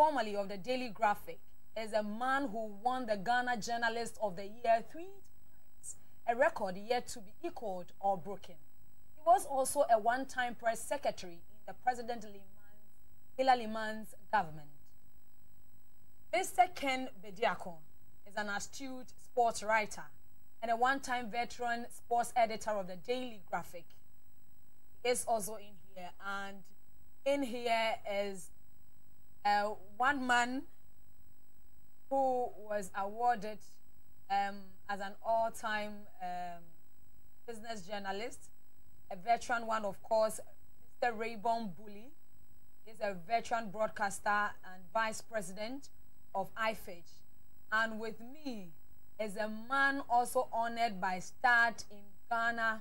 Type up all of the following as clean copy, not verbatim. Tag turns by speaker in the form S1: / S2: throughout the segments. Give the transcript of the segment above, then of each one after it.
S1: formerly of the Daily Graphic, is a man who won the Ghana Journalist of the Year 3 times, a record yet to be equaled or broken. He was also a one-time press secretary in the President Hila Liman's government. Mr. Ken Bediako is an astute sports writer and a one-time veteran sports editor of the Daily Graphic. He is also in here, and in here is one man who was awarded as an all-time business journalist, a veteran one, of course, Mr. Rayburn Bully. He's a veteran broadcaster and vice president of IFEJ. And with me is a man also honored by Start in Ghana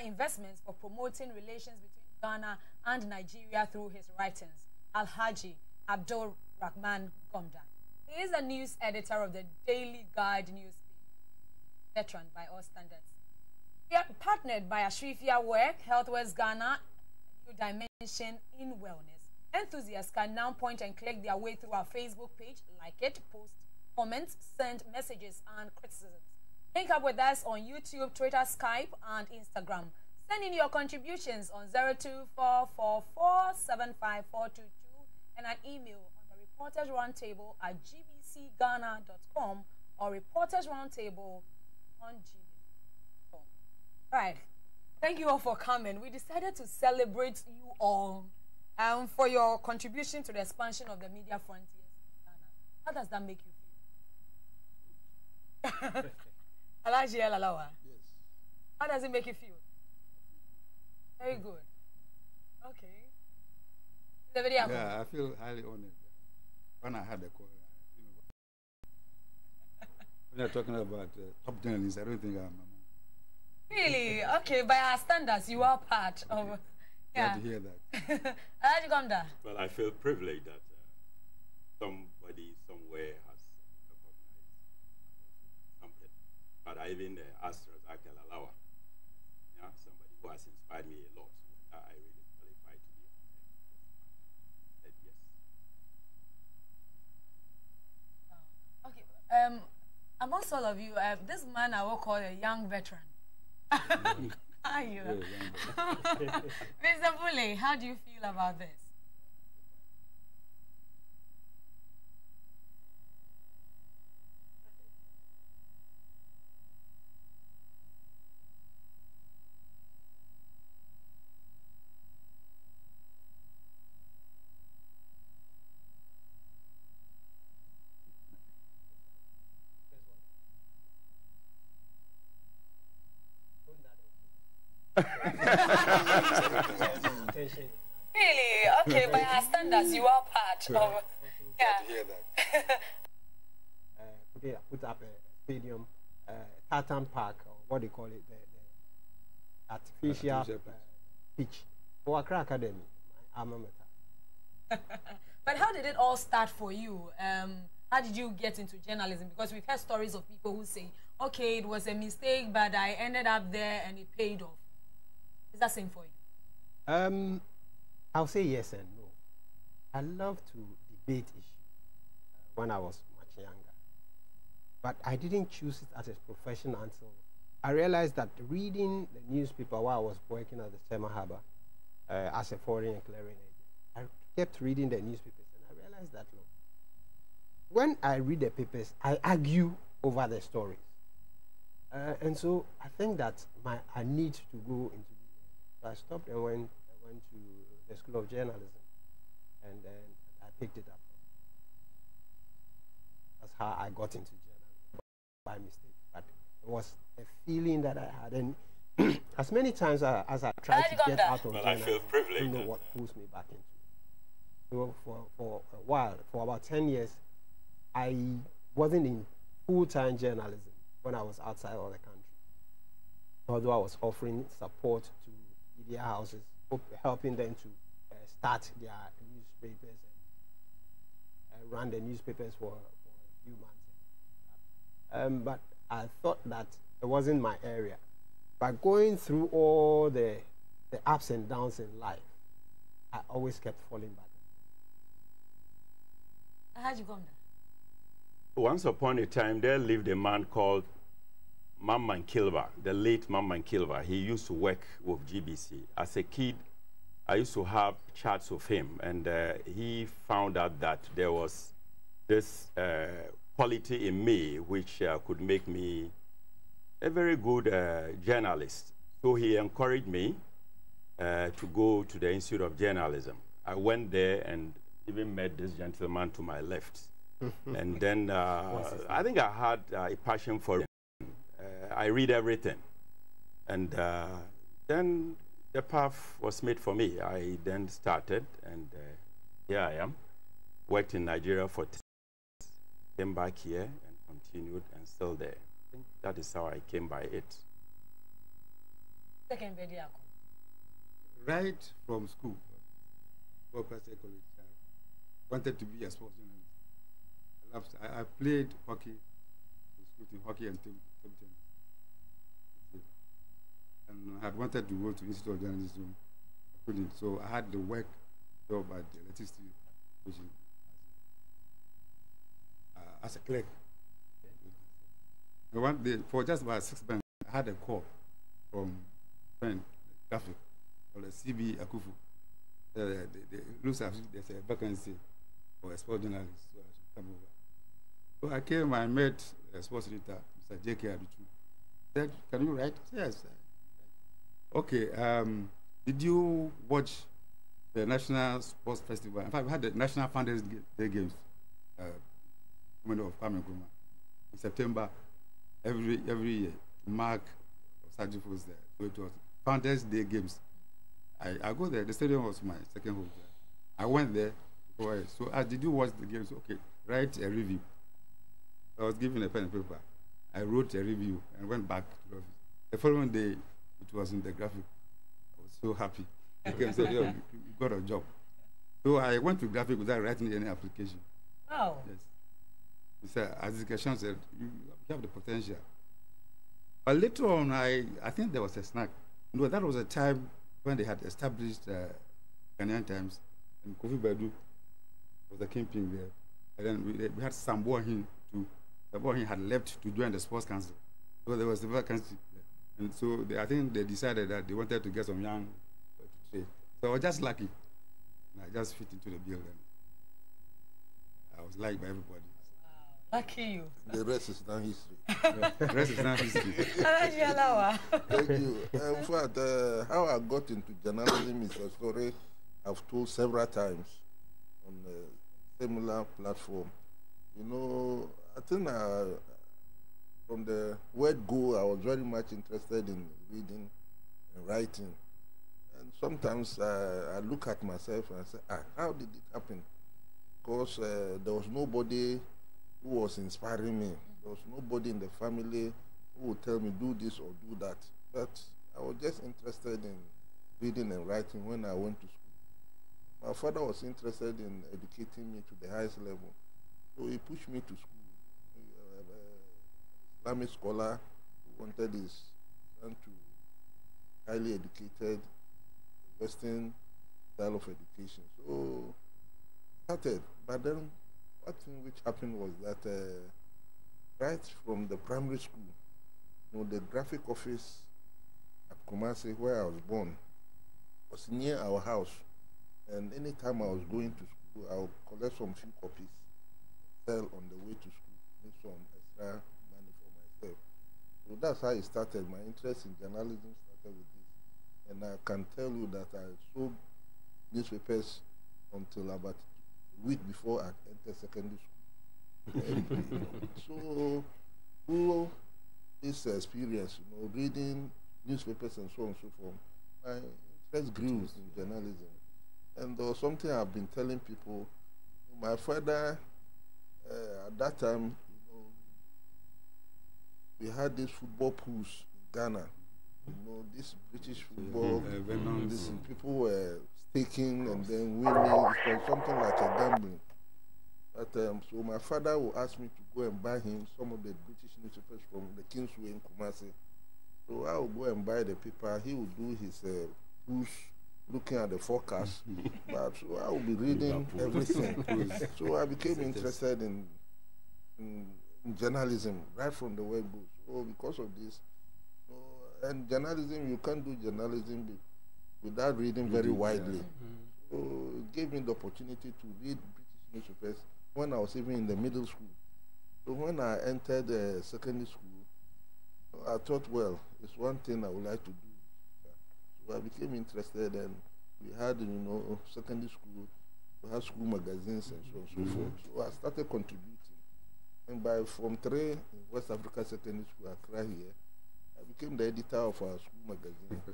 S1: Investments for promoting relations between Ghana and Nigeria through his writings, Alhaji Abdul Rahman Gomda. He is a news editor of the Daily Guide newspaper, veteran by all standards. We are partnered by Ashrifia Work, Health West Ghana, a new dimension in wellness. Enthusiasts can now point and click their way through our Facebook page, like it, post comments, send messages and criticisms. Link up with us on YouTube, Twitter, Skype, and Instagram. Send in your contributions on 02444754422 and an email on the Reporters Roundtable at gbcghana.com or Reporters Roundtable on gmail.com. Right. Thank you all for coming. We decided to celebrate you all for your contribution to the expansion of the media frontiers in Ghana. How does that make you feel? Alaji Elalawa. Yes. How does it make you feel? Very good. Okay.
S2: Yeah, I feel highly honored. When I had the call, when you're talking about top journalists, I don't think I'm.
S1: Really? Okay, by our standards, you are part of.
S2: Yeah. Glad to hear that.
S3: Well, I feel privileged that somebody somewhere has recognized something. But I even asked Razak Elalawa, somebody who has inspired me a lot, so I really qualify to be said yes.
S1: Okay. Amongst all of you, this man I will call a young veteran. Are you? Mr. Bully, how do you feel about this? Really? Okay, by our standards, you are part of.
S2: Yeah. To hear that.
S4: Put up a stadium, tartan park, or what they call it, the artificial pitch for Accra Academy, my alma mater.
S1: But how did it all start for you? How did you get into journalism? Because we've heard stories of people who say, okay, it was a mistake, but I ended up there and it paid off. Is that same for you?
S4: I'll say yes and no. I love to debate issues when I was much younger. But I didn't choose it as a profession until I realized that reading the newspaper while I was working at the Tema Harbour as a foreign and clearing agent, I kept reading the newspapers and I realized that, look, when I read the papers, I argue over the stories. And so I think that I need to go into the area. So I stopped and went to the School of Journalism, and then I picked it up. That's how I got into journalism, by mistake. But it was a feeling that I had, and as many times as I tried to get out of journalism, I feel privileged. I don't know what pulls me back into it. So for a while, for about 10 years, I wasn't in full-time journalism when I was outside of the country. Although I was offering support to media houses, helping them to start their newspapers and run the newspapers for a few months. But I thought that it wasn't my area. But going through all the ups and downs in life, I always kept falling back.
S3: Once upon a time, there lived a man called Mamman Kilver, the late Mamman Kilver. He used to work with GBC. As a kid, I used to have chats with him, and he found out that there was this quality in me which could make me a very good journalist. So he encouraged me to go to the Institute of Journalism. I went there and even met this gentleman to my left. And then I think I had a passion for it. I read everything. And then the path was made for me. I then started, and here I am. Worked in Nigeria for 10 years, came back here and continued, and still there. I think that is how I came by it.
S2: Right from school, College, I wanted to be a sports journalist. I played hockey, hockey and table tennis. And I had wanted to go to Institute of Journalism. I couldn't, so I had the work job at the electricity station as a clerk. And one day, for just about 6 months, I had a call from a friend, graphic, called CB Akufu. Looks as if there's a vacancy for a sports journalist, so I should come over. So I came, I met a sports editor, Mr. J.K. Aduchu. He said, "Can you write?" Yes. Okay, did you watch the National Sports Festival? In fact, we had the National Founders Day Games, of Kwame Nkrumah, in September every year to mark Sajifo's there. So it was Founders Day Games. I go there. The stadium was my second home. I went there. So did you watch the games? Okay, write a review. I was given a pen and paper. I wrote a review and went back to the office. The following day, it was in the graphic. I was so happy. They came and said, "Yo, you got a job." So I went to graphic without writing any application.
S1: Wow.
S2: Yes. He said, as the question said, you have the potential. But later on, I think there was a snack. You know, that was a time when they had established Ghanaian Times, and Kofi Badu was the kingpin there. And then we had Sambo Ahin too. Sambo Ahin had left to join the Sports Council. So there was the vacancy. And so I think they decided that they wanted to get some young to trade. So I was just lucky. And I just fit into the bill then. I was liked by everybody.
S1: Lucky you.
S5: The rest is now history.
S2: The rest is now history.
S5: Thank you. In fact, how I got into journalism is a story I've told several times on a similar platform. You know, I think from the word go, I was very much interested in reading and writing. And sometimes I look at myself and I say, how did it happen? Because there was nobody who was inspiring me. There was nobody in the family who would tell me, do this or do that. But I was just interested in reading and writing when I went to school. My father was interested in educating me to the highest level. So he pushed me to school. Islamic scholar who wanted his son to highly educated Western style of education. So started. But then one thing which happened was that right from the primary school, you know, the graphic office at Kumasi, where I was born, was near our house. And anytime I was going to school, I would collect some few copies, sell on the way to school, make some extra money for myself. So that's how it started. My interest in journalism started with this. And I can tell you that I sold newspapers until about a week before I entered secondary school. So through this experience, you know, reading newspapers and so on and so forth, my interest grew in journalism. And there was something I've been telling people. My father, at that time, you know, we had these football pools in Ghana. You know, this British football, people were staking and then winning. It was something like a gambling. But so my father would ask me to go and buy him some of the British newspapers from the Kingsway in Kumasi. So I would go and buy the paper. He would do his push looking at the forecast, but so I will be reading everything. So I became interested in journalism right from the word go. So because of this, and journalism, you can't do journalism without reading very widely. So it gave me the opportunity to read British newspapers when I was even in the middle school. So when I entered secondary school, I thought, well, it's one thing I would like to do. So I became interested, and we had, secondary school, we had school magazines and so on and so forth. So I started contributing. And by Form 3 in West Africa Secondary School, Accra here, I became the editor of our school magazine. So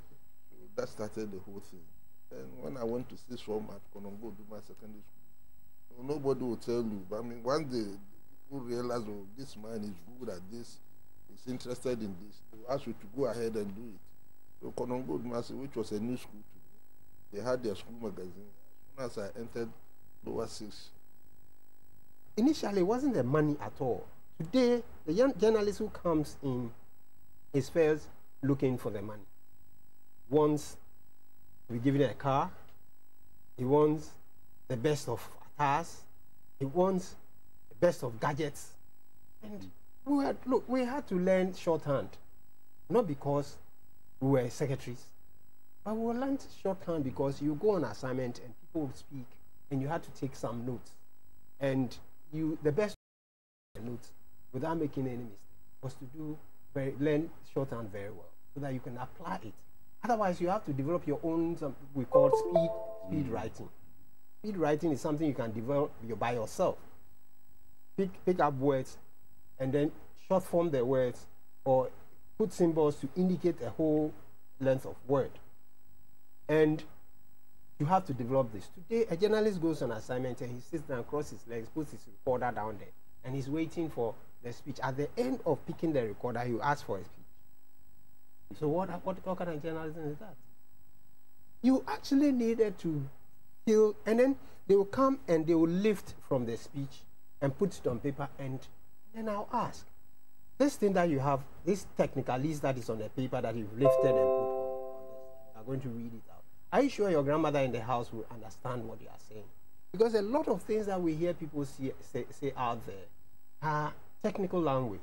S5: that started the whole thing. And when I went to sixth form at Konongo Duma Secondary School, nobody will tell you. But I mean, once the people realize, oh, this man is good at this, he's interested in this, they will ask you to go ahead and do it. So Konongo Duma, which was a new school to me, they had their school magazine. As soon as I entered lower six.
S4: Initially, it wasn't the money at all. Today, the young journalist who comes in is first looking for the money. Wants to be given a car. He wants the best of attires. He wants the best of gadgets. And we had to learn shorthand, not because we were secretaries, but we learned shorthand because you go on assignment and people would speak, and you had to take some notes. And the best notes without making any mistake was to learn shorthand very well so that you can apply it. Otherwise, you have to develop your own, we call speed writing. Speed writing is something you can develop by yourself. Pick up words and then short form the words or put symbols to indicate a whole length of word. And you have to develop this. Today, a journalist goes on assignment and he sits down, crosses his legs, puts his recorder down there, and he's waiting for the speech. At the end of picking the recorder, he will ask for a speech. So what kind of journalism is that? You actually needed to feel, and then they will come and they will lift from the speech and put it on paper, and then I'll ask, this thing that you have, this technicalist that is on the paper that you've lifted and put on this, you are going to read it out. Are you sure your grandmother in the house will understand what you are saying? Because a lot of things that we hear people say out there are technical language.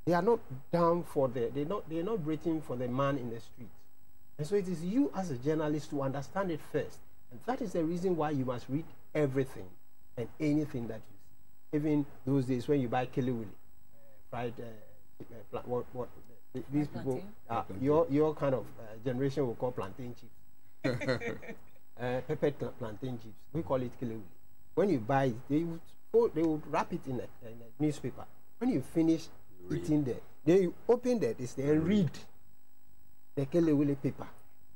S4: They are not down for they're not breathing for the man in the street. And so it is you as a journalist to understand it first. And that is the reason why you must read everything and anything that you see. Even those days when you buy Kelewili, fried these people, your kind of generation will call plantain chips. Peppered plantain chips. We call it Kelewili. When you buy it, they would wrap it in a newspaper. When you finish eating there, then you open that and read the Kelewili paper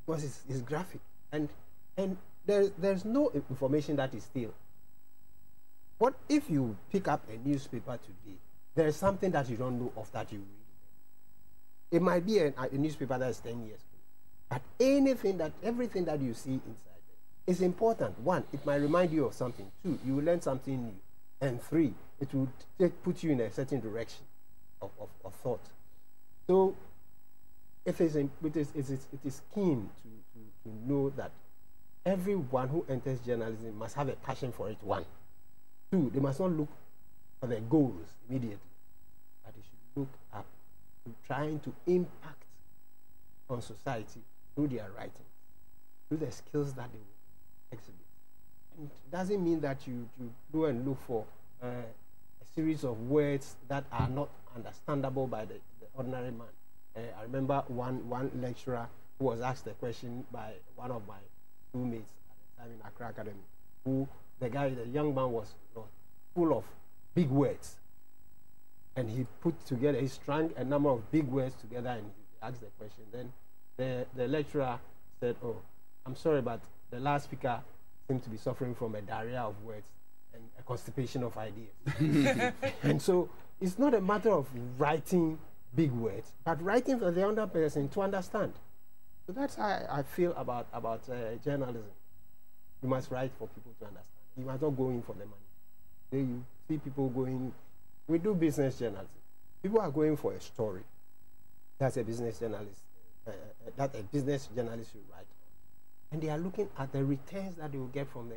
S4: because it's graphic and there's no information that is still. What if you pick up a newspaper today? There is something that you don't know of that you read. It might be a newspaper that is 10 years. But everything that you see inside there is important. One, it might remind you of something. Two, you will learn something new. And three, it will put you in a certain direction of thought. So it is keen to know that everyone who enters journalism must have a passion for it, one. Two, they must not look for their goals immediately, but they should look up to trying to impact on society through their writing, through the skills that they will exhibit. And it doesn't mean that you go and look for a series of words that are not understandable by the ordinary man. I remember one lecturer who was asked a question by one of my schoolmates at the time in Accra Academy, who the young man was full of big words. And he strung a number of big words together and he asked the question. Then the lecturer said, "Oh, I'm sorry, but the last speaker seemed to be suffering from a diarrhea of words and a constipation of ideas." And so it's not a matter of writing big words, but writing for the other person to understand. So that's how I feel about journalism. You must write for people to understand. You must not go in for the money. Then you see people going. We do business journalism. People are going for a story. That's a business journalist. That a business journalist should write. and they are looking at the returns that they will get from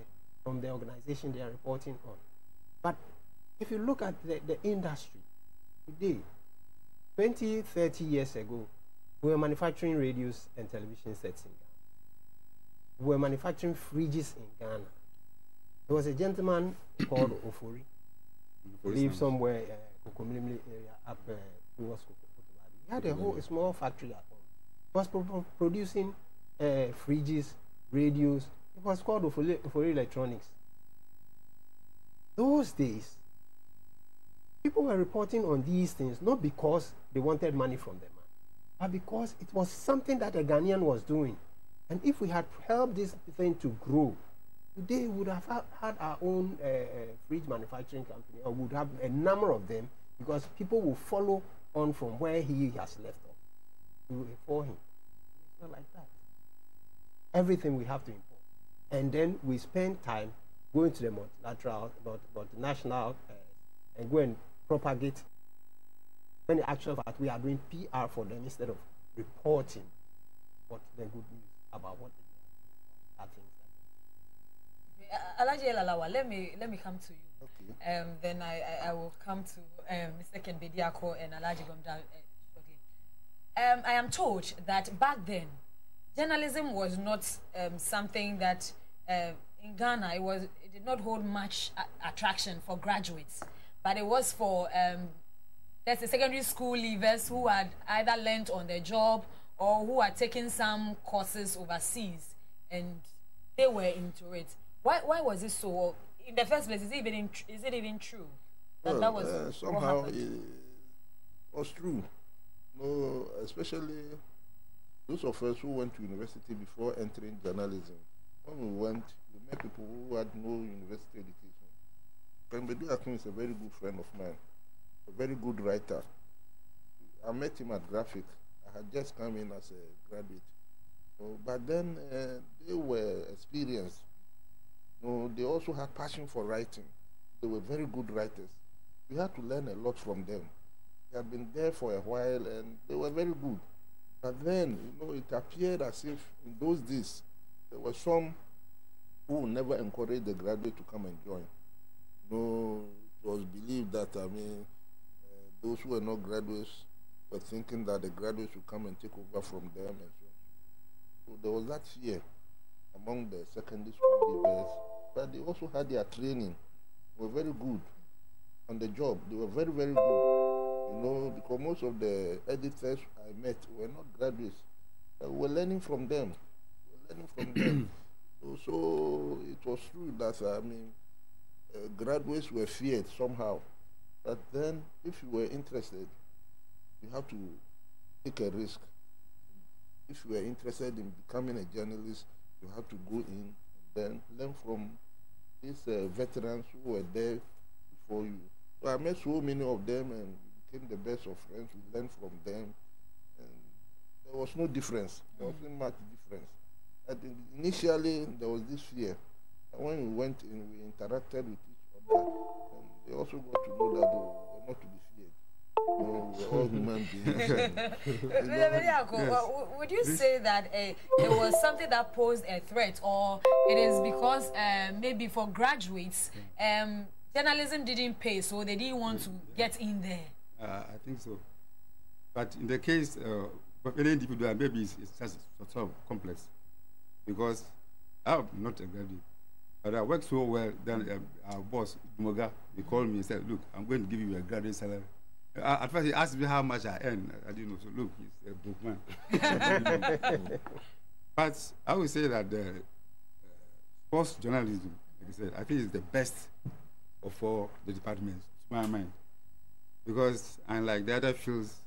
S4: the organization they are reporting on. But if you look at the industry today, 20, 30 years ago, we were manufacturing radios and television sets in Ghana. We were manufacturing fridges in Ghana. There was a gentleman called Ofori, lives somewhere Kokomilimi area up towards Kokotobabi. He had a whole small factory at home. He was producing fridges, radios. It was called Ofori Electronics. Those days, people were reporting on these things not because they wanted money from the man, but because it was something that a Ghanaian was doing. And if we had helped this thing to grow, today we would have had our own fridge manufacturing company, or would have a number of them, because people will follow on from where he has left off for him. It's not like that. Everything we have to import. And then we spend time going to the multinational, and go and propagate, when in actual fact we are doing PR for them instead of reporting what the good news about what they are things.
S1: Alhaji Lalawa, let me come to you. Okay. Then I will come to Mr. Ken Bediako and Alhaji Gomda shortly. I am told that back then, journalism was not something that in Ghana it did not hold much attraction for graduates, but it was for let's say secondary school leavers who had either learned on the job or who had taken some courses overseas, and they were into it. Why was it so? In the first place, is it even true that that was
S5: somehow it was true? No, especially those of us who went to university before entering journalism. When we went, we met people who had no university education. Ken Bediako is a very good friend of mine, a very good writer. I met him at Graphic. I had just come in as a graduate. But then they were experienced. They also had passion for writing. They were very good writers. We had to learn a lot from them. They had been there for a while and they were very good. But then, it appeared as if in those days, there were some who never encouraged the graduate to come and join. It was believed that, those who were not graduates were thinking that the graduates would come and take over from them and so on. So there was that fear among the secondary school leavers, but they also had their training. They were very good on the job. They were very, very good. Because most of the editors I met were not graduates. We were learning from them. So it was true that, graduates were feared somehow. But then, if you were interested, you have to take a risk. If you were interested in becoming a journalist, you have to go in and then learn from these veterans who were there before you. So I met so many of them and became the best of friends. We learned from them. And there was no difference. There wasn't much difference. Initially, there was this fear. And when we went in, we interacted with each other. And they also got to know that they were not to be feared. We're all human beings.
S1: Would you say that it was something that posed a threat, or it is because maybe for graduates, journalism didn't pay, so they didn't want to get in there?
S2: I think so. But in the case of any individual, maybe it's just sort of complex. Because I'm not a graduate, but I work so well, then our boss, Dumoga, he called me and said, look, I'm going to give you a graduate salary. At first, he asked me how much I earn. I didn't know. So, look, he's a broke man. But I would say that sports journalism, like I said, I think is the best of all the departments, to my mind. Because unlike the other fields,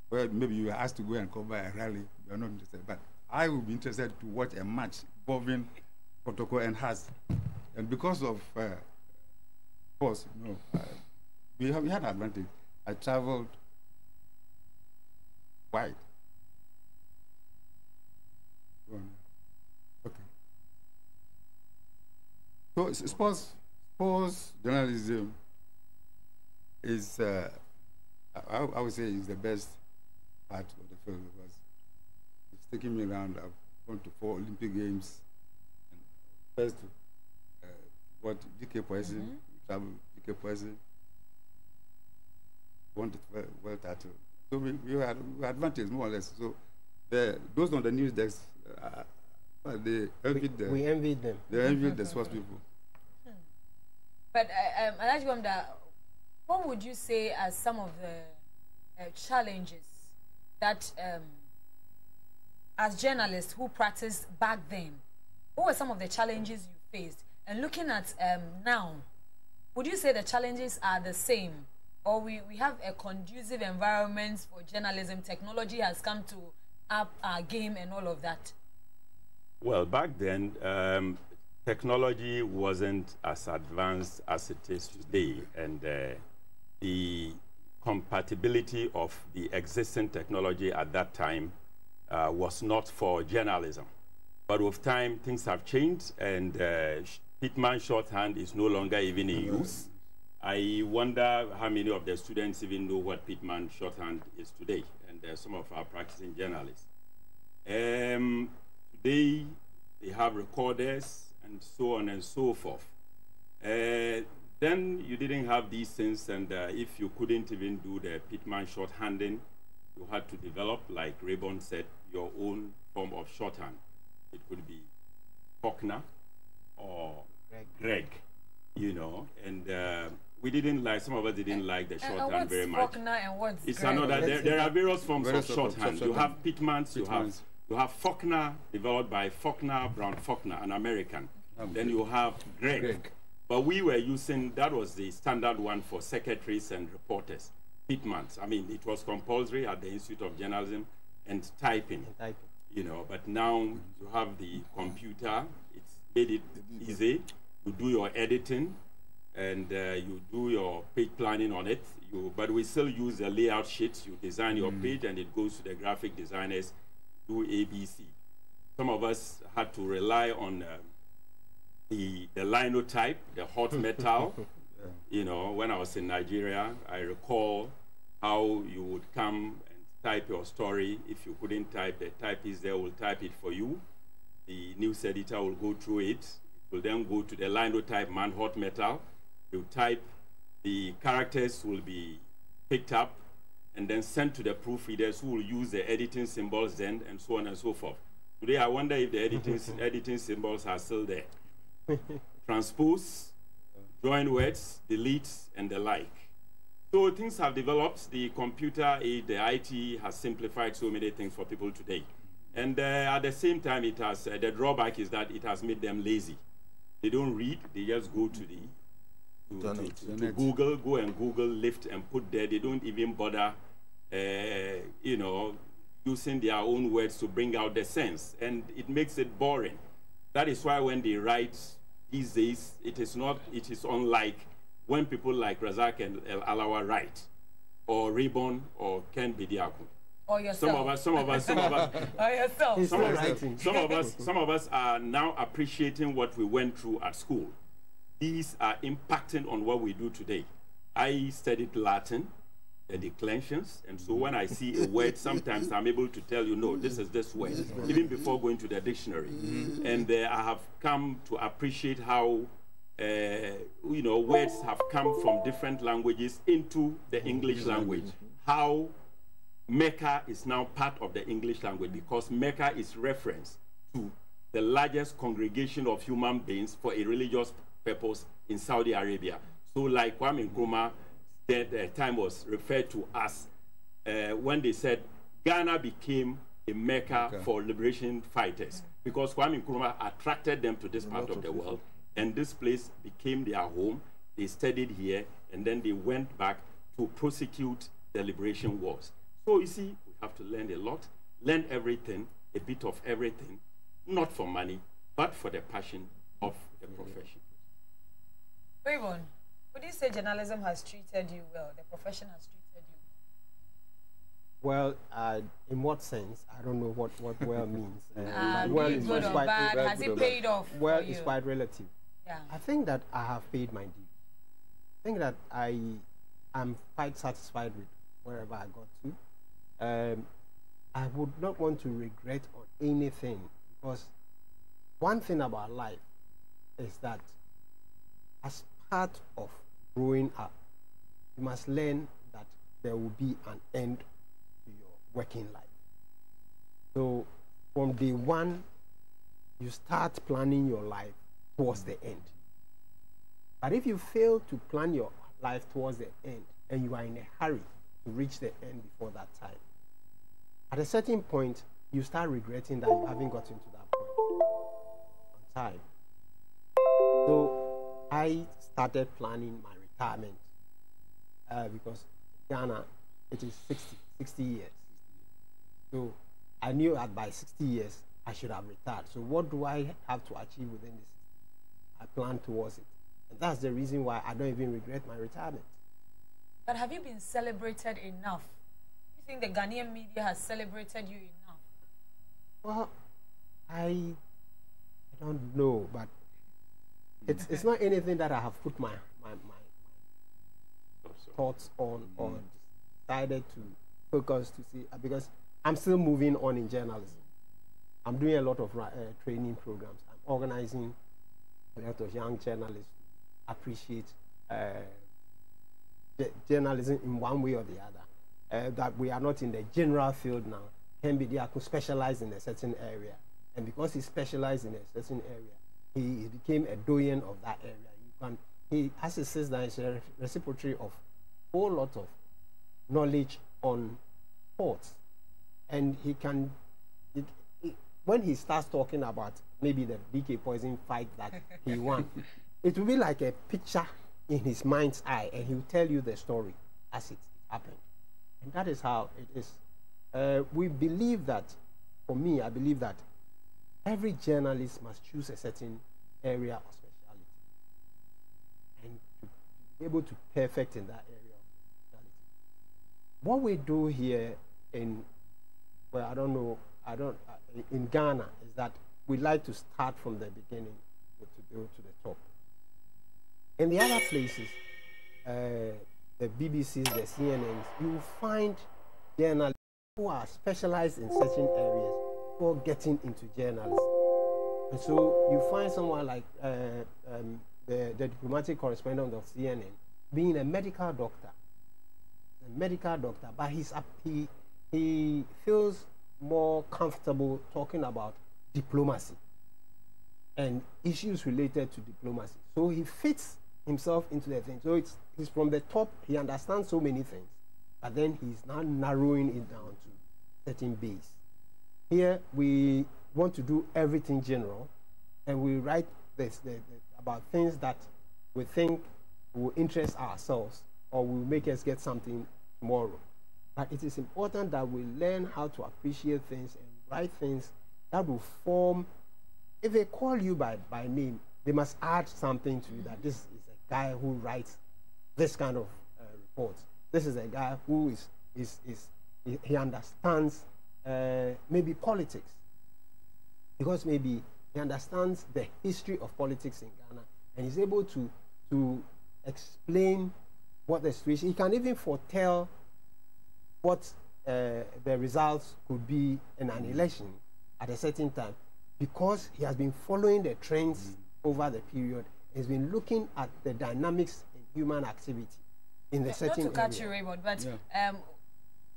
S2: where maybe you are asked to go and cover a rally, you are not interested. But I would be interested to watch a match involving Protocol and Hearts. And because of sports, we had an advantage. I traveled wide. Okay. So sports journalism is, I would say, is the best part of the field because it's taking me around. I've gone to 4 Olympic Games. refers to what GK Poison, travel GK Poison, wanted well titled. So we had advantage more or less. So those on the news desk, they envied them.
S4: We envied them.
S2: They envied the sports people.
S1: But Alhaji Wamda, what would you say are some of the challenges that, as journalists who practiced back then, what were some of the challenges you faced? And looking at now, would you say the challenges are the same? Or we have a conducive environment for journalism? Technology has come to up our game and all of that.
S3: Well, back then, technology wasn't as advanced as it is today, and the compatibility of the existing technology at that time was not for journalism. But with time, things have changed, and Pitman shorthand is no longer even in use. I wonder how many of the students even know what Pitman shorthand is today, and some of our practicing journalists. Today, they have recorders and so on and so forth. Then you didn't have these things, and if you couldn't even do the Pitman shorthanding, you had to develop, like Raybon said, your own form of shorthand. It could be Faulkner or Greg, you know, and we didn't like, some of us didn't like the shorthand very much.
S1: Faulkner and what's
S3: it's
S1: Greg?
S3: Another, there are various forms of shorthand. You have Pitmans, you have Faulkner, developed by Faulkner, Brown Faulkner, an American. Then you have Greg. But we were using, that was the standard one for secretaries and reporters, Pitmans. I mean, it was compulsory at the Institute of Journalism and typing. You know, but now you have the computer. It's made it easy. You do your editing, and you do your page planning on it. But we still use the layout sheets. You design your page, and it goes to the graphic designers, do ABC. Some of us had to rely on the linotype, the hot metal. You know, when I was in Nigeria, I recall how you would come and type your story. If you couldn't type, the typist there will type it for you. The news editor will go through it. It will then go to the linotype man, hot metal. You type, the characters will be picked up and then sent to the proofreaders who will use the editing symbols then, and so on and so forth. Today, I wonder if the editing symbols are still there. Transpose, join words, delete, and the like. So things have developed. The computer aid, the IT has simplified so many things for people today. And at the same time, it has, the drawback is that it has made them lazy. They don't read, they just go to Google, go and Google, lift and put there. They don't even bother, you know, using their own words to bring out the sense. And it makes it boring. That is why when they write these days, it is unlike when people like Razak and El Alawa write, or Raybon or Ken Bediako.
S1: Or yourself.
S3: Some of us,
S1: or yourself.
S3: Some of us are now appreciating what we went through at school. These are impacting on what we do today. I studied Latin, the declensions, and so when I see a word, sometimes I'm able to tell you, no, this is this word, even before going to the dictionary. And I have come to appreciate how you know, words have come from different languages into the English language. How Mecca is now part of the English language, because Mecca is reference to the largest congregation of human beings for a religious purpose in Saudi Arabia. So like Kwame Nkrumah, the time was referred to as when they said Ghana became a Mecca for liberation fighters, because Kwame Nkrumah attracted them to this part of the world. And this place became their home. They studied here, and then they went back to prosecute the liberation wars. So you see, we have to learn a lot, learn everything, a bit of everything, not for money, but for the passion of the profession.
S1: Raybon, would you say journalism has treated you well, the profession has treated you
S4: well? Well, in what sense? I don't know what well means.
S1: Well, is good or bad? Has it paid off?
S4: Well, it's quite relative.
S1: Yeah.
S4: I think that I have paid my due. I think that I am quite satisfied with wherever I got to. I would not want to regret on anything, because one thing about life, is that as part of growing up, you must learn that there will be an end to your working life. So from day one, you start planning your life towards the end. But if you fail to plan your life towards the end and you are in a hurry to reach the end before that time, at a certain point, you start regretting that you haven't gotten to that point on time. So I started planning my retirement because in Ghana, it is 60 years. So I knew that by 60 years, I should have retired. So what do I have to achieve within this? I plan towards it. And that's the reason why I don't even regret my retirement.
S1: But have you been celebrated enough? You think the Ghanaian media has celebrated you enough?
S4: Well, I don't know, but it's not anything that I have put my thoughts on or decided to focus to see, because I'm still moving on in journalism. I'm doing a lot of training programs. I'm organizing a lot of young journalists to appreciate journalism in one way or the other. That we are not in the general field now. Can be there to specialize in a certain area. And because he specialized in a certain area, he became a doyen of that area. He, as he says, that it's a reciprocity of a whole lot of knowledge on sports. And he can, when he starts talking about maybe the BK Poison fight that he won, it will be like a picture in his mind's eye, and he will tell you the story as it happened. And that is how it is. We believe that, for me, I believe that every journalist must choose a certain area of speciality and to be able to perfect in that area of speciality. What we do here in, well, I don't know, in Ghana, is that we like to start from the beginning to go to the top. In the other places, the BBCs, the CNNs, you find journalists who are specialized in certain areas for getting into journalism. And so you find someone like the diplomatic correspondent of CNN being a medical doctor, but he feels more comfortable talking about diplomacy and issues related to diplomacy. So he fits himself into the thing. So he's from the top, he understands so many things, but then he's now narrowing it down to certain base. Here we want to do everything general, and we write about things that we think will interest ourselves or will make us get something tomorrow. But it is important that we learn how to appreciate things and write things that will form. If they call you by name, they must add something to you, that this is a guy who writes this kind of reports. This is a guy who he understands maybe politics, because maybe he understands the history of politics in Ghana and is able to explain what the situation. He can even foretell what the results could be in an election at a certain time, because he has been following the trends over the period. He's been looking at the dynamics in human activity in the certain area.
S1: Not to cut you, Raymond, but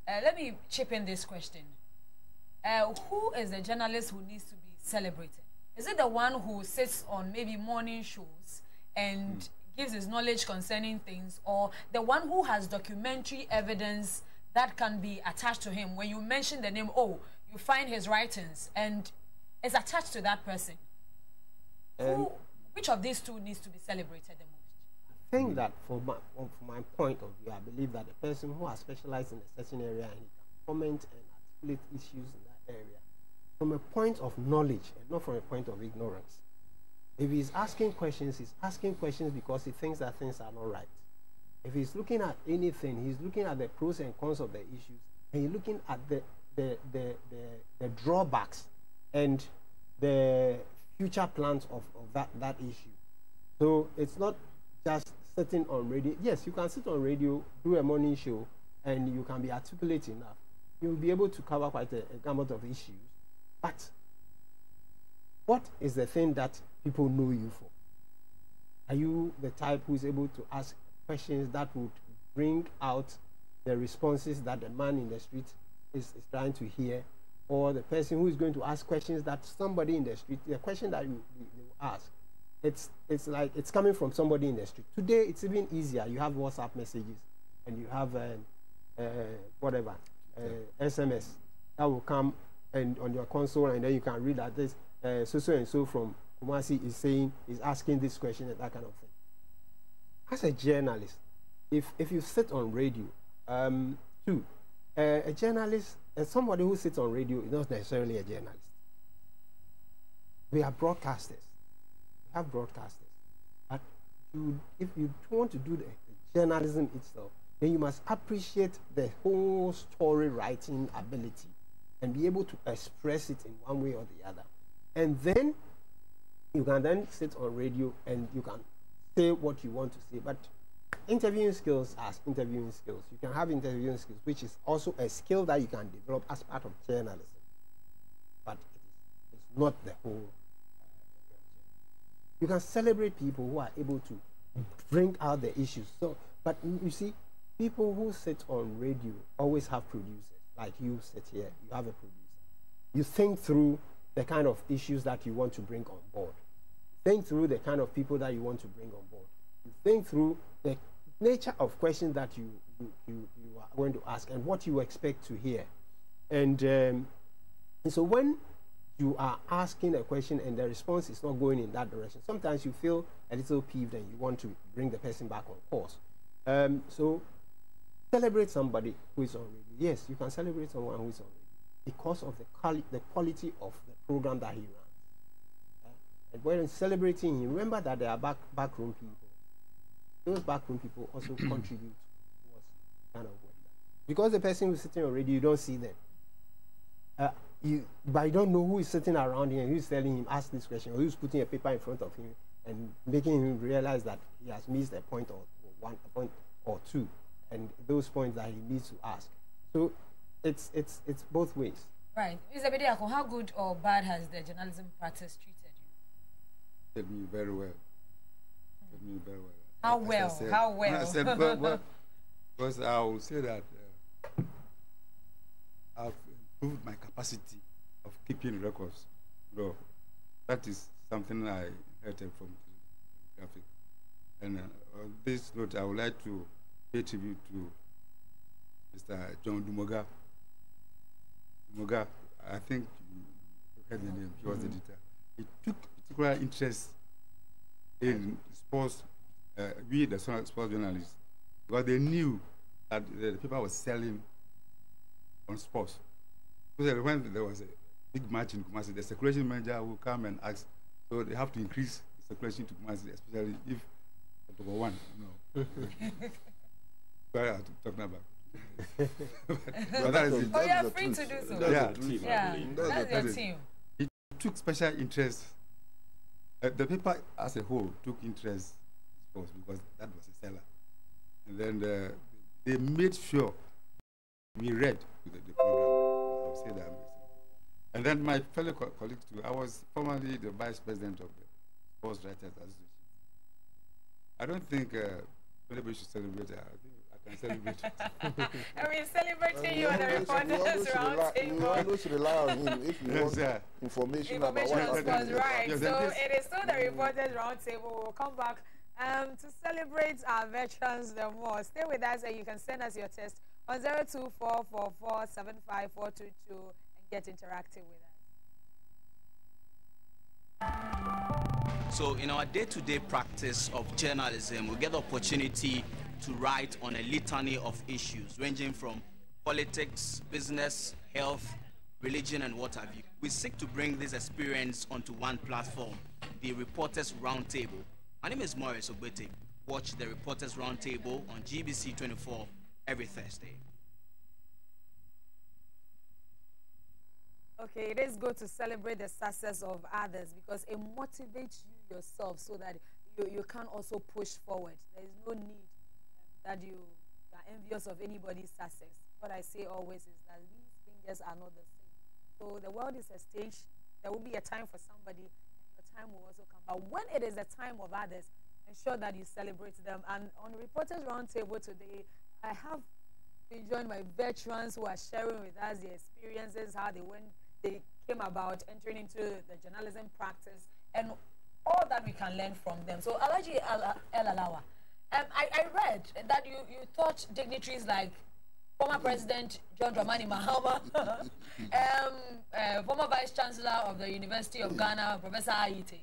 S1: let me chip in this question. Who is the journalist who needs to be celebrated? Is it the one who sits on maybe morning shows and gives his knowledge concerning things, or the one who has documentary evidence that can be attached to him? When you mention the name, oh, you find his writings and it's attached to that person. Which of these two needs to be celebrated the most?
S4: I think that from my point of view, I believe that the person who has specialized in a certain area and he can comment and articulate issues in that area from a point of knowledge and not from a point of ignorance. If he's asking questions because he thinks that things are not right. If he's looking at anything, he's looking at the pros and cons of the issues, and he's looking at the drawbacks and the future plans of that issue. So it's not just sitting on radio. Yes, you can sit on radio, do a morning show, and you can be articulate enough. You'll be able to cover quite a gamut of issues. But what is the thing that people know you for? Are you the type who's able to ask questions that would bring out the responses that the man in the street is trying to hear, or the person who is going to ask questions that somebody in the street, the question that you ask, it's like it's coming from somebody in the street. Today, it's even easier. You have WhatsApp messages, and you have SMS that will come and on your console, and then you can read that this so and so from Kumasi is asking this question and that kind of thing. As a journalist, if you sit on radio, a journalist, somebody who sits on radio is not necessarily a journalist. We are broadcasters. We have broadcasters. But if you want to do the journalism itself, then you must appreciate the whole story writing ability and be able to express it in one way or the other. And then you can then sit on radio and you can say what you want to say. But interviewing skills are interviewing skills. You can have interviewing skills, which is also a skill that you can develop as part of journalism. But it's not the whole. You can celebrate people who are able to bring out the issues. So, but you see, people who sit on radio always have producers. Like you sit here, you have a producer. You think through the kind of issues that you want to bring on board. Think through the kind of people that you want to bring on board. You think through the nature of questions that you are going to ask and what you expect to hear. And so when you are asking a question and the response is not going in that direction, sometimes you feel a little peeved and you want to bring the person back on course. So celebrate somebody who is on radio. Yes, you can celebrate someone who is on radio because of the quality of the program that he runs. And when celebrating him, remember that there are backroom people. Those backroom people also contribute towards kind of work. Because the person who's sitting on radio, you don't see them. But you don't know who is sitting around him and who's telling him, ask this question, or who's putting a paper in front of him and making him realize that he has missed a point or one point or two, and those points that he needs to ask. So it's both ways.
S1: Right. Mr. Bediako, how good or bad has the journalism practice treated you?
S2: Treated me very well. Treated me very well.
S1: How well?
S2: Said,
S1: how well?
S2: I said, well, because I will say that I've improved my capacity of keeping records. So that is something I inherited from graphic. And on this note, I would like to pay tribute to Mr. John Dumoga. Dumoga, I think you heard the name. He was the editor. He took particular interest in sports. We, the sports journalists, because they knew that the paper was selling on sports. So when there was a big match in Kumasi, the circulation manager will come and ask, so they have to increase the circulation to Kumasi, especially if number one, you know. What I'm talking about. But that is it.
S1: Oh, you're free to do so. That's your team.
S2: He took special interest. The paper as a whole took interest because that was a seller. And then they made sure we read the program. I'll say that. And then my fellow colleagues too. I was formerly the vice president of the Sports Writers Association. I don't think anybody should celebrate it. I think I can celebrate.
S1: I mean, celebrating you on the Reporters Roundtable.
S5: You always rely on him if you want information about what
S1: happened. Right. Yes, so it is still the Reporters Roundtable. We'll come back to celebrate our veterans the more. Stay with us and you can send us your text on 02444754422 and get interactive with us.
S6: So in our day-to-day practice of journalism, we get the opportunity to write on a litany of issues ranging from politics, business, health, religion, and what have you. We seek to bring this experience onto one platform, the Reporters Roundtable. My name is Morris Ogbete. Watch the Reporters Roundtable on GBC 24 every Thursday.
S1: Okay, it is good to celebrate the success of others because it motivates you yourself so that you can also push forward. There is no need that you are envious of anybody's success. What I say always is that these fingers are not the same. So the world is a stage. There will be a time for somebody, and your time will also come. But when it is the time of others, ensure that you celebrate them. And on the Reporters Roundtable today, I have been joined by veterans who are sharing with us their experiences, how they came about entering into the journalism practice, and all that we can learn from them. So, Alhaji El Alawa, I read that you taught dignitaries like former President John Dramani Mahama, former Vice Chancellor of the University of Ghana, Professor Ayite.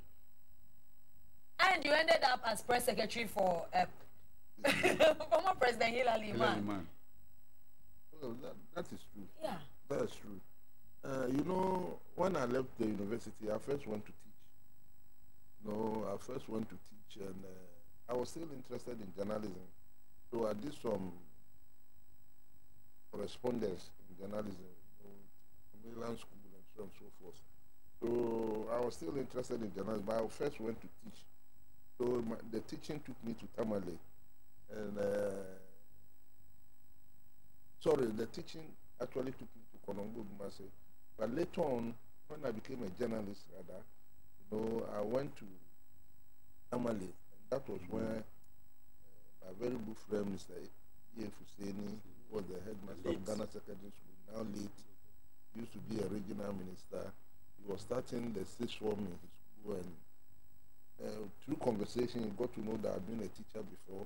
S1: And you ended up as press secretary for former President Hilary Liman.
S5: Well, that is true.
S1: Yeah.
S5: That is true. You know, when I left the university, I first went to teach. I first went to teach, and I was still interested in journalism. So I did some correspondence in journalism, Milan School and so on and so forth. So I was still interested in journalism, but I first went to teach. So the teaching took me to Tamale. And the teaching actually took me to Konongo Dumase. But later on, when I became a journalist, I went to Tamale. And that was where my very good friend, Mr. E. Fuseni, who was the headmaster of Ghana Secondary School, now late, used to be a regional minister. He was starting the sixth form in his school, and through conversation, he got to know that I'd been a teacher before.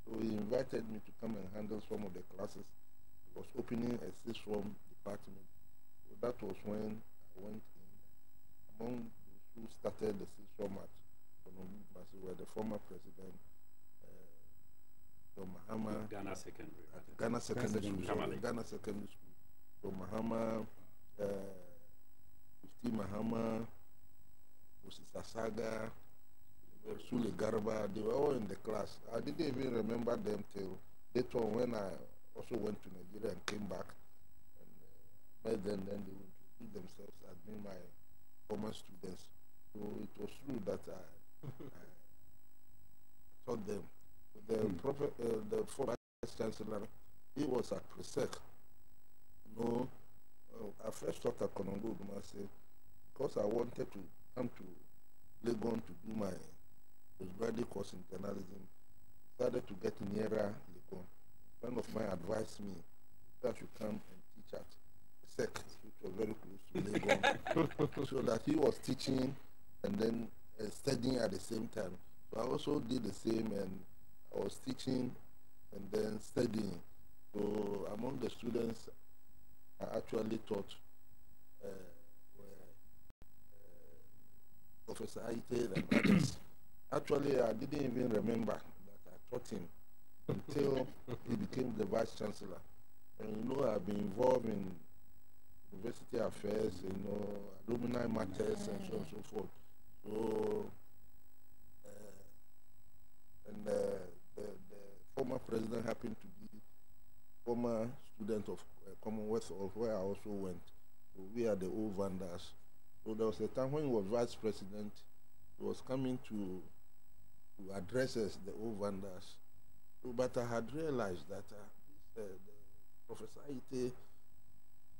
S5: So he invited me to come and handle some of the classes. He was opening a sixth form department. So that was when I went in. Among those who started the sixth form at Konongo were the former president, John Mahama.
S3: Ghana Secondary.
S5: Ghana Secondary School. Ghana Secondary School. So Mahama, Mufti Mahama, Moses Asaga, Sule Garba, they were all in the class. I didn't even remember them till later on when I also went to Nigeria and came back. And by then they would introduce themselves as being my former students. So it was true that I taught them. The former Vice Chancellor, he was at Presec. I first taught at Konongo Dumase because I wanted to come to Legon to do my postgraduate course in journalism. Started to get nearer Legon. A friend of mine advised me that I should come and teach at SEC, which was very close to Legon, so that he was teaching and then studying at the same time. So I also did the same, and I was teaching and then studying. So among the students I actually taught Professor Ayite and others. Actually, I didn't even remember that I taught him until he became the Vice Chancellor. And I've been involved in university affairs, alumni matters and so on and so forth. So, and the former president happened to be former student of Commonwealth, of where I also went. So we are the old Vandas. So there was a time when he was vice president, he was coming to address us, the old Vandas. So, but I had realized that Professor Ayite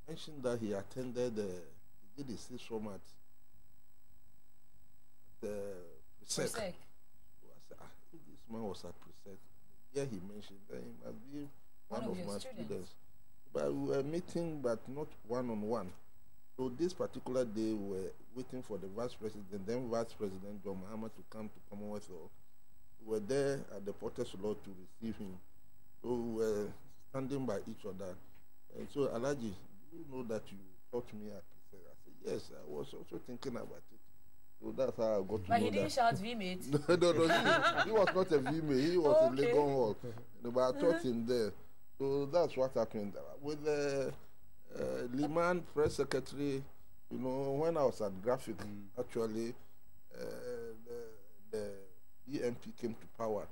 S5: mentioned that he attended, he did his sixth form at the Presec. So I said, if this man was at Presec, yeah, he mentioned that he must be one of my students. But we were meeting, but not one-on-one. So this particular day, we were waiting for the Vice President, then Vice President John Mahama to come to Commonwealth. We were there at the Porter's Law to receive him. So we were standing by each other. And so, Alhaji, do you know that you taught me at Presec? I said, yes, I was also thinking about it. So that's how I got to know that.
S1: But he didn't shout V-mate.
S5: No, he was not a V-mate. He was in Legon Hall. But I taught him there. So that's what happened. With the Liman press secretary, when I was at Graphic, actually, the EMP came to power.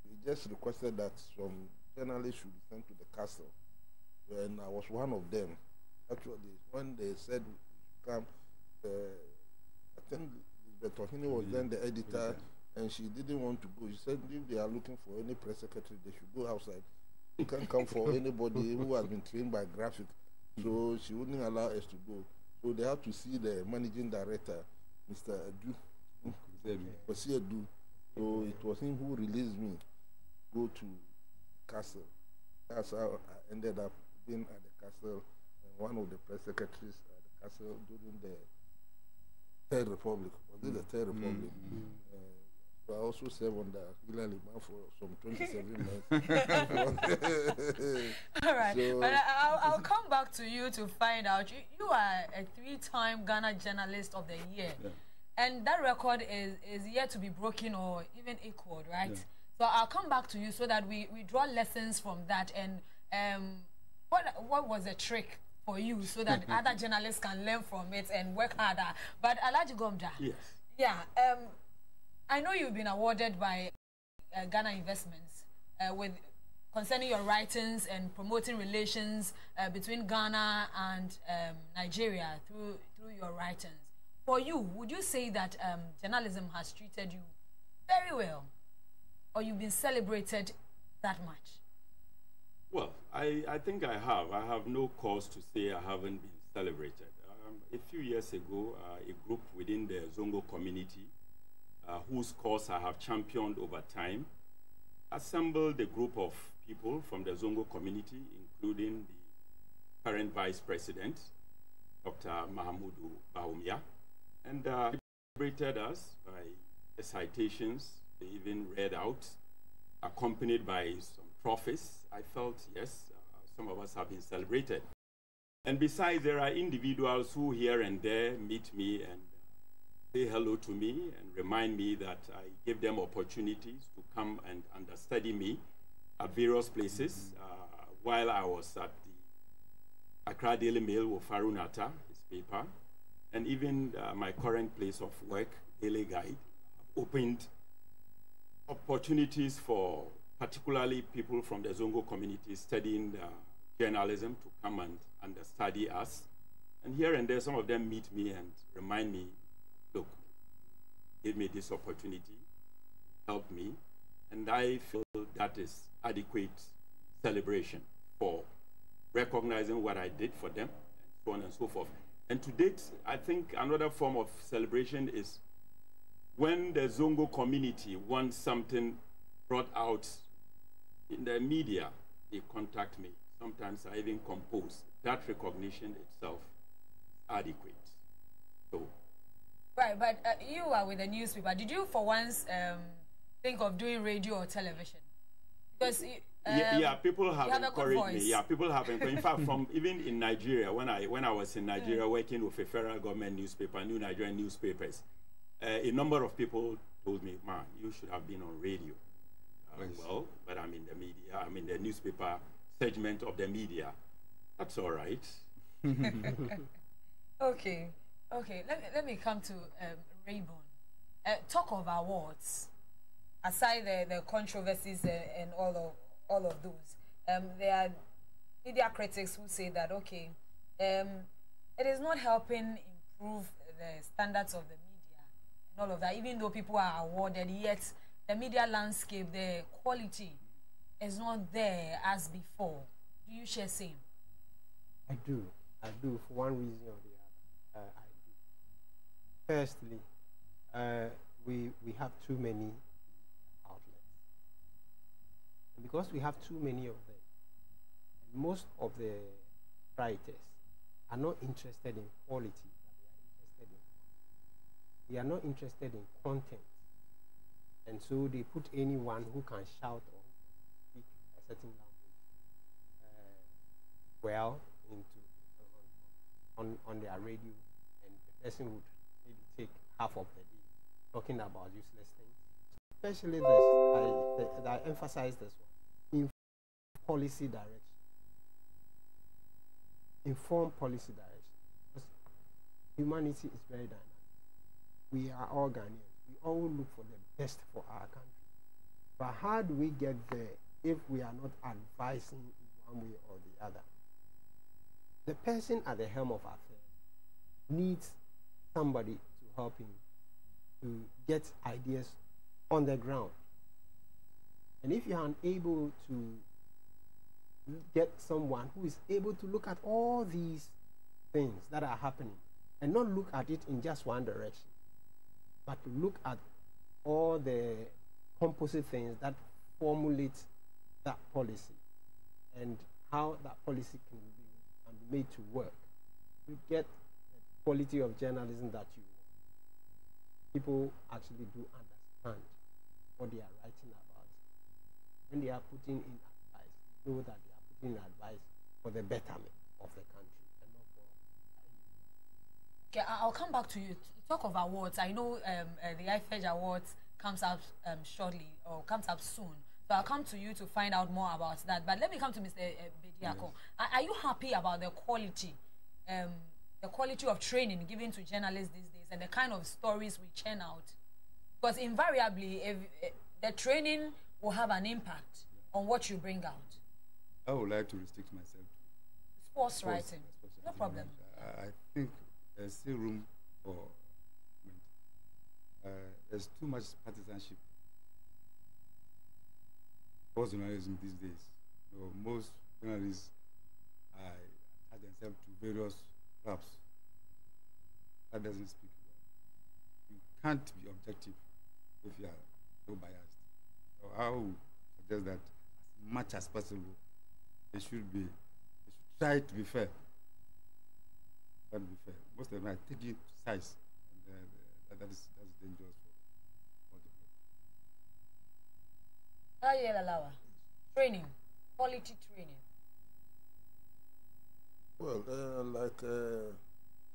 S5: He just requested that some journalists should be sent to the castle. And I was one of them. Actually, when they said we should come, I think Betohini was then the editor, and she didn't want to go. She said if they are looking for any press secretary, they should go outside. You can't come for anybody who has been trained by Graphic. So she wouldn't allow us to go. So they had to see the managing director, Mr. Edu. So it was him who released me, go to castle. That's how I ended up being at the castle, and one of the press secretaries at the castle during the Third Republic. Was it the Third Republic? So I also served under Hillary Liman for some 27 months.
S1: All right, so, but I'll come back to you to find out. You are a 3-time Ghana Journalist of the Year. Yeah. And that record is yet to be broken or even equaled, right? Yeah. So I'll come back to you so that we draw lessons from that. And what was the trick for you so that other journalists can learn from it and work harder? But Alhaji Gomda,
S3: yes.
S1: Yeah, I know you've been awarded by Ghana Investments concerning your writings and promoting relations between Ghana and Nigeria through your writings. For you, would you say that journalism has treated you very well, or you've been celebrated that much?
S3: Well, I think I have. I have no cause to say I haven't been celebrated. A few years ago, a group within the Zongo community, whose cause I have championed over time, assembled a group of people from the Zongo community, including the current Vice President, Dr. Mahamudu Bawumia, and celebrated us by the citations they even read out, accompanied by some trophies. I felt, yes, some of us have been celebrated. And besides, there are individuals who here and there meet me and say hello to me and remind me that I give them opportunities to come and understudy me at various places. While I was at the Accra Daily Mail with Farunata, his paper, and even my current place of work, Daily Guide, opened opportunities for particularly people from the Zongo community studying journalism to come and understudy us. And here and there, some of them meet me and remind me, look, give me this opportunity, help me, and I feel that is adequate celebration for recognizing what I did for them, and so on and so forth. And to date, I think another form of celebration is when the Zongo community wants something brought out in the media, they contact me. Sometimes I even compose. That recognition itself is adequate. So.
S1: Right, but you are with the newspaper. Did you, for once, think of doing radio or television? Because
S3: yeah, people have encouraged me. Yeah, people have encouraged. In fact, from even in Nigeria, when I was in Nigeria working with a federal government newspaper, New Nigerian Newspapers, a number of people told me, "Man, you should have been on radio." Well, but I'm in the media. I'm in the newspaper segment of the media. That's all right.
S1: Okay. Let me come to Rayburn. Talk of awards. Aside the controversies and all of those, there are media critics who say that it is not helping improve the standards of the media and all of that. Even though people are awarded, yet the media landscape, the quality is not there as before. Do you share same?
S4: I do. For one reason or the other, I do. Firstly, we have too many outlets. And because we have too many of them, and most of the writers are not interested in quality, but they are not interested in content. And so they put anyone who can shout or speak a certain language on their radio, and the person would maybe take half of the day talking about useless things. Especially this, I emphasize this one: policy direction, informed policy direction. Because humanity is very dynamic. We are all Ghanaians. We all look for the best for our country. But how do we get there if we are not advising in one way or the other? The person at the helm of affairs needs somebody to help him to get ideas on the ground. And if you are unable to get someone who is able to look at all these things that are happening and not look at it in just one direction, but to look at all the composite things that formulate that policy and how that policy can be made to work, you get the quality of journalism that you want. People actually do understand what they are writing about. When they are putting in advice, they know that they are putting in advice for the betterment of the country and not for.
S1: Okay, I'll come back to you. Talk of awards. I know the IFED Awards comes up shortly or comes up soon. So I'll come to you to find out more about that. But let me come to Mr. Bediako. Yes. Are you happy about the quality of training given to journalists these days and the kind of stories we churn out? Because invariably, the training will have an impact on what you bring out.
S2: I would like to restrict myself to
S1: sports writing. No problem.
S2: I think there's still room for. There's too much partisanship. Sports journalism these days. So most journalists attach themselves to various clubs. That doesn't speak well. You can't be objective if you are so biased. So I would suggest that as much as possible, they should try to be fair. Try to be fair. Most of them are taking sides, and that's dangerous for the
S1: Alawa. Training, quality training.
S5: Well, like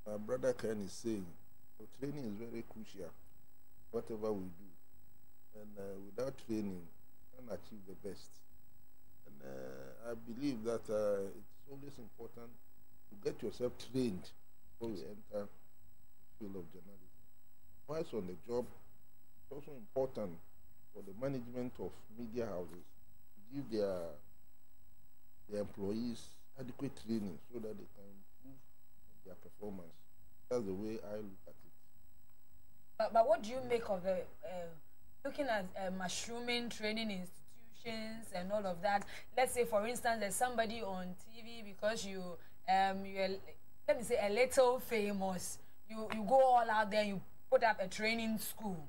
S5: my brother Ken is saying, training is very crucial, whatever we do. And without training, we can't achieve the best. And I believe that it's always important to get yourself trained before you enter the field of journalism. Once on the job, it's also important for the management of media houses to give their employees adequate training so that they can improve their performance. That's the way I look at it.
S1: But what do you make of the looking at mushrooming training institutions and all of that? Let's say, for instance, there's somebody on TV because you're let me say a little famous. You go all out there, you put up a training school.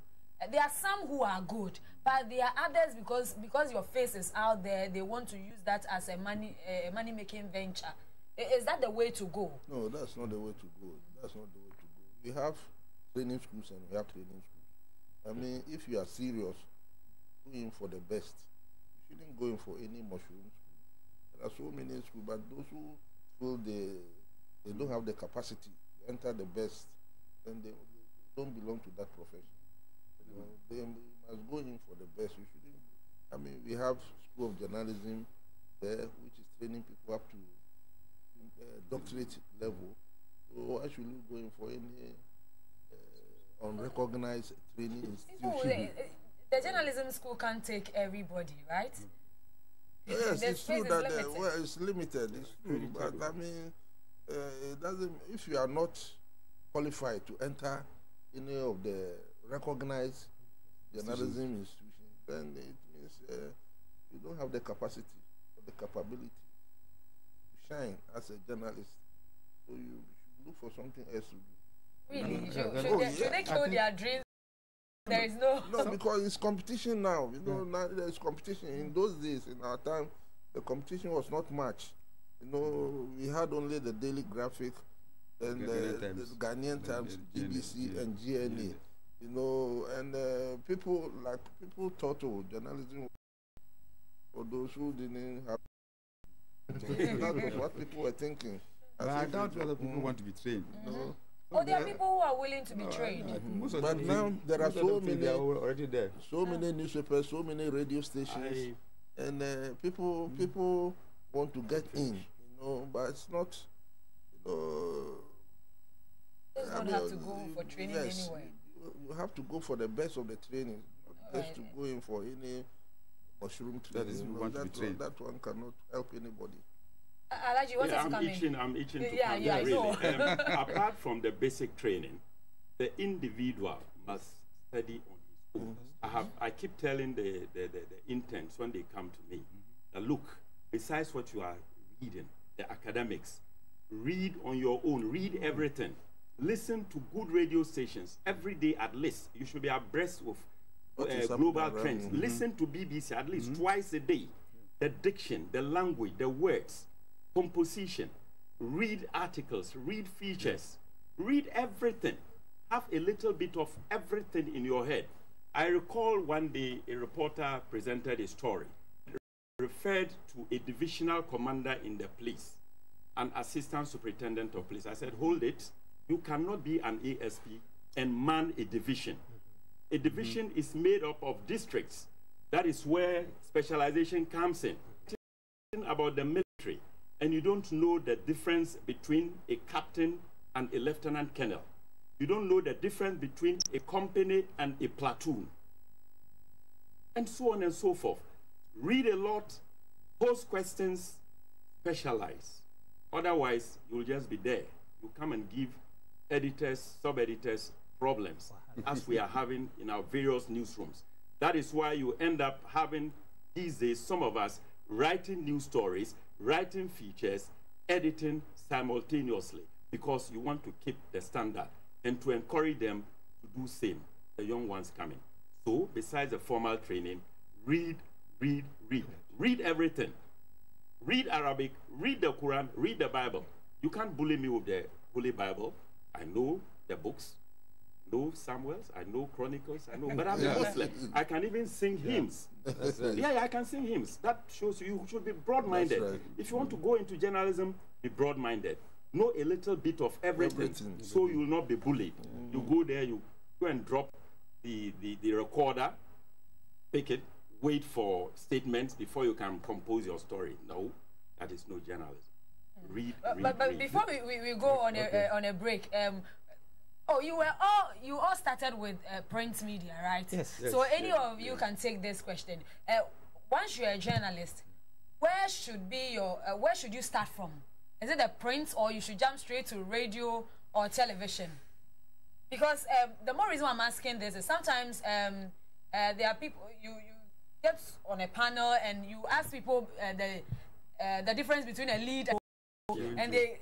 S1: There are some who are good, but there are others because your face is out there, they want to use that as a money-making venture. Is that the way to go?
S5: No, that's not the way to go. That's not the way to go. We have training schools and we have training schools. I mean, if you are serious, going for the best, you shouldn't go in for any mushroom school. There are so many schools, but those who feel they don't have the capacity to enter the best, then they don't belong to that profession. You know, they must go in for the best. You shouldn't. I mean, we have School of Journalism there, which is training people up to doctorate level. So why should you go in for any unrecognized training institution?
S1: The journalism school can't take everybody, right?
S5: Yes, it's true that it's limited. It's true, but I mean, it doesn't. If you are not qualified to enter any of the recognized journalism institutions, then it means you don't have the capacity or the capability to shine as a journalist. So you should look for something else to do.
S1: Really? Should they kill their dreams? There is no...
S5: No, because it's competition now. You know, now there's competition. In those days, in our time, the competition was not much. You know, we had only the Daily Graphic and the Ghanaian Times, GBC and GNA. You know, and people thought journalism for those who didn't have. That was what people were thinking.
S2: But I doubt whether people want to be trained.
S5: No.
S1: Oh, there are people who are willing to be trained.
S5: But now there are so many.
S2: They are already there.
S5: So many newspapers, so many radio stations, and people want to get in. You know, but it's not. You know,
S1: you don't have to go for training anyway.
S5: You have to go for the best of the training, not just to go in for any mushroom training.
S2: That is, you want to be trained.
S5: That one cannot help anybody.
S1: Alaji, what is coming?
S3: I'm itching to come in, really. Apart from the basic training, the individual must study on his own. I keep telling the interns when they come to me, that look, besides what you are reading, the academics, read on your own, read everything. Listen to good radio stations every day at least. You should be abreast with global trends. Listen to BBC at least twice a day. The diction, the language, the words, composition. Read articles, read features, read everything. Have a little bit of everything in your head. I recall one day a reporter presented a story, referred to a divisional commander in the police, an assistant superintendent of police. I said, hold it. You cannot be an ASP and man a division. A division is made up of districts. That is where specialization comes in. About the military, and you don't know the difference between a captain and a lieutenant colonel. You don't know the difference between a company and a platoon. And so on and so forth. Read a lot, pose questions, specialize. Otherwise, you'll just be there. You come and give editors, sub-editors problems, as we are having in our various newsrooms. That is why you end up having, these days, some of us, writing news stories, writing features, editing simultaneously, because you want to keep the standard and to encourage them to do same, the young ones coming. So, besides the formal training, read, read, read. Read everything. Read Arabic, read the Quran, read the Bible. You can't bully me with the Holy Bible. I know the books. I know Samuels, I know Chronicles, I know, but I'm a Muslim. I can even sing hymns. Right. Yeah, I can sing hymns. That shows you should be broad-minded. Right. If you want to go into journalism, be broad-minded. Know a little bit of everything. So you will not be bullied. You go there, you go and drop the recorder, pick it, wait for statements before you can compose your story. No, that is no journalism. Read,
S1: but
S3: read.
S1: Before we go on a break, oh, you all started with print media, right?
S4: Yes.
S1: So any of you can take this question. Once you're a journalist, where should you start from? Is it the print, or you should jump straight to radio or television? Because the more reason why I'm asking this is sometimes there are people you get on a panel and you ask people the difference between a lead and they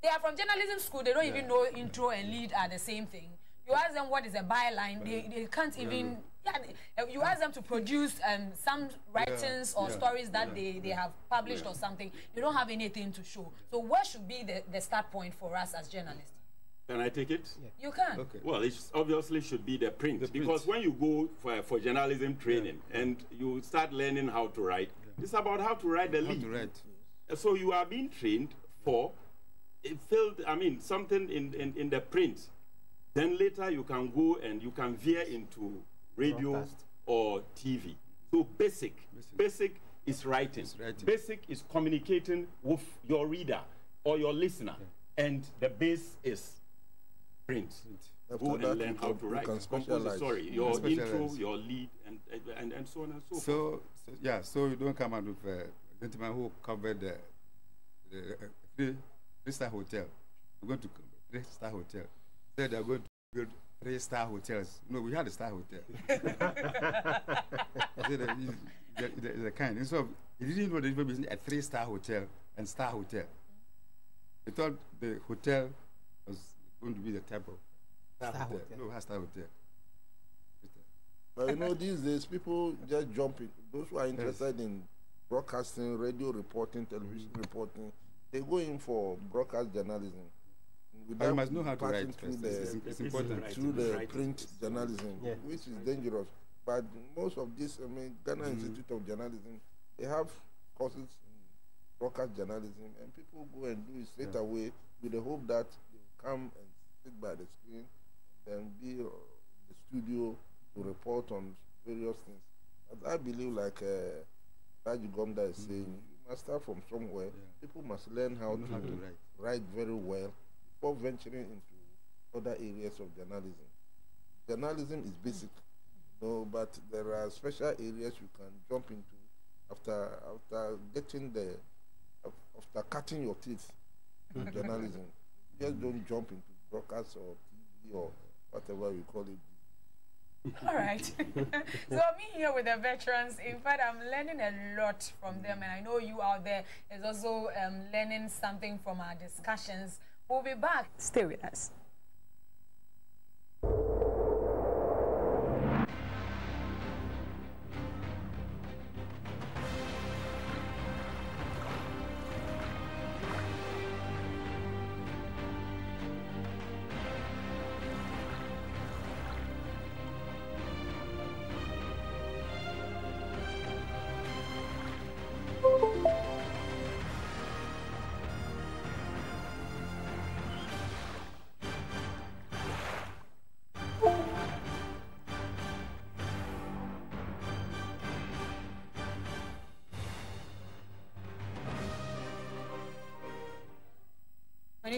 S1: are from journalism school. They don't even know intro and lead are the same thing. You ask them what is a byline, they can't even. You ask them to produce some writings or stories that they have published or something. You don't have anything to show. So what should be the start point for us as journalists?
S3: Can I take it?
S1: Yeah. You can.
S3: Okay. Well, it obviously should be the print. Because when you go for journalism training and you start learning how to write, it's about how to write the lead. So you are being trained for something in the print. Then later you can go and you can veer into radio broadcast or TV. So basic is writing. Basic is communicating with your reader or your listener. And the base is print. Go and learn how to write. Your intro, your lead, and so on and so forth.
S2: So you don't come out with a gentleman who covered the 3-star hotel. We're going to 3-star hotel. Said they're going to build 3-star hotels. No, we had a star hotel. the kind. And so he didn't know the difference between a 3-star hotel and star hotel. He thought the hotel was going to be the type of star hotel. No, has star hotel.
S5: But you know, these days people just jump in. Those who are interested in broadcasting, radio reporting, television reporting, they go in for broadcast journalism.
S2: You must know how to write.
S5: It's important. Through the print journalism, which is dangerous. But most of this, Ghana Institute of Journalism, they have courses in broadcast journalism, and people go and do it straight away with the hope that they will come and sit by the screen and be in the studio to report on various things. But I believe, like Raji Gomda is saying, you must start from somewhere. People must learn how to write very well before venturing into other areas of journalism. Journalism is basic, but there are special areas you can jump into after cutting your teeth in journalism. Just don't jump into broadcast or TV or whatever we call it.
S1: All right. So me here with the veterans, in fact, I'm learning a lot from them, and I know you out there is also learning something from our discussions. We'll be back. Stay with us.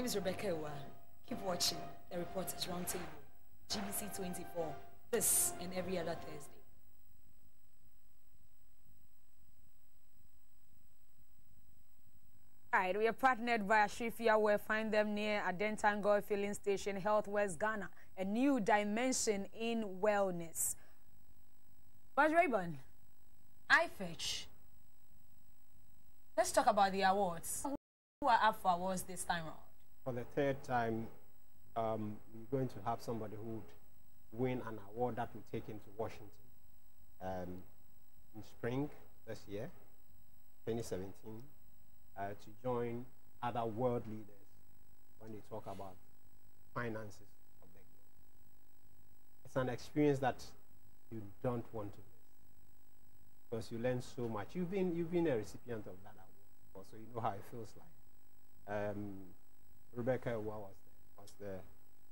S1: is Rebecca Ewa. Keep watching the Reporters Roundtable, GBC 24, this and every other Thursday. All right, we are partnered by Ashifia, where find them near Adentango Filling Station, Health West Ghana, a new dimension in wellness. But Rayburn, IFetch. Let's talk about the awards. Who are up for awards this time around?
S4: For the third time, we're going to have somebody who would win an award that will take him to Washington in spring this year, 2017. To join other world leaders when they talk about finances of the globe. It's an experience that you don't want to miss because you learn so much. You've been a recipient of that award before, so you know how it feels like. Rebecca Ewa was the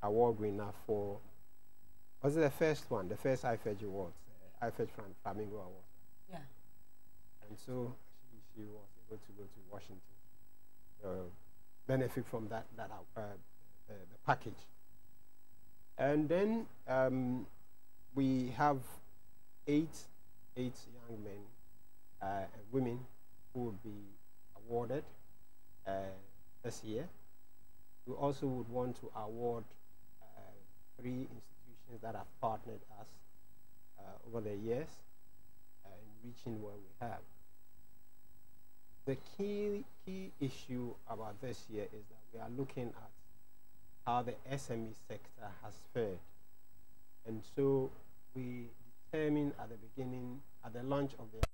S4: award winner for, was it the first one, the first IFetch Awards, IFetch Flamingo Award.
S1: Yeah.
S4: And so she was able to go to Washington, benefit from the package. And then we have eight young men and women who will be awarded this year. We also would want to award 3 institutions that have partnered us over the years in reaching where we have. The key issue about this year is that we are looking at how the SME sector has fared. And so we determined at the beginning, at the launch of the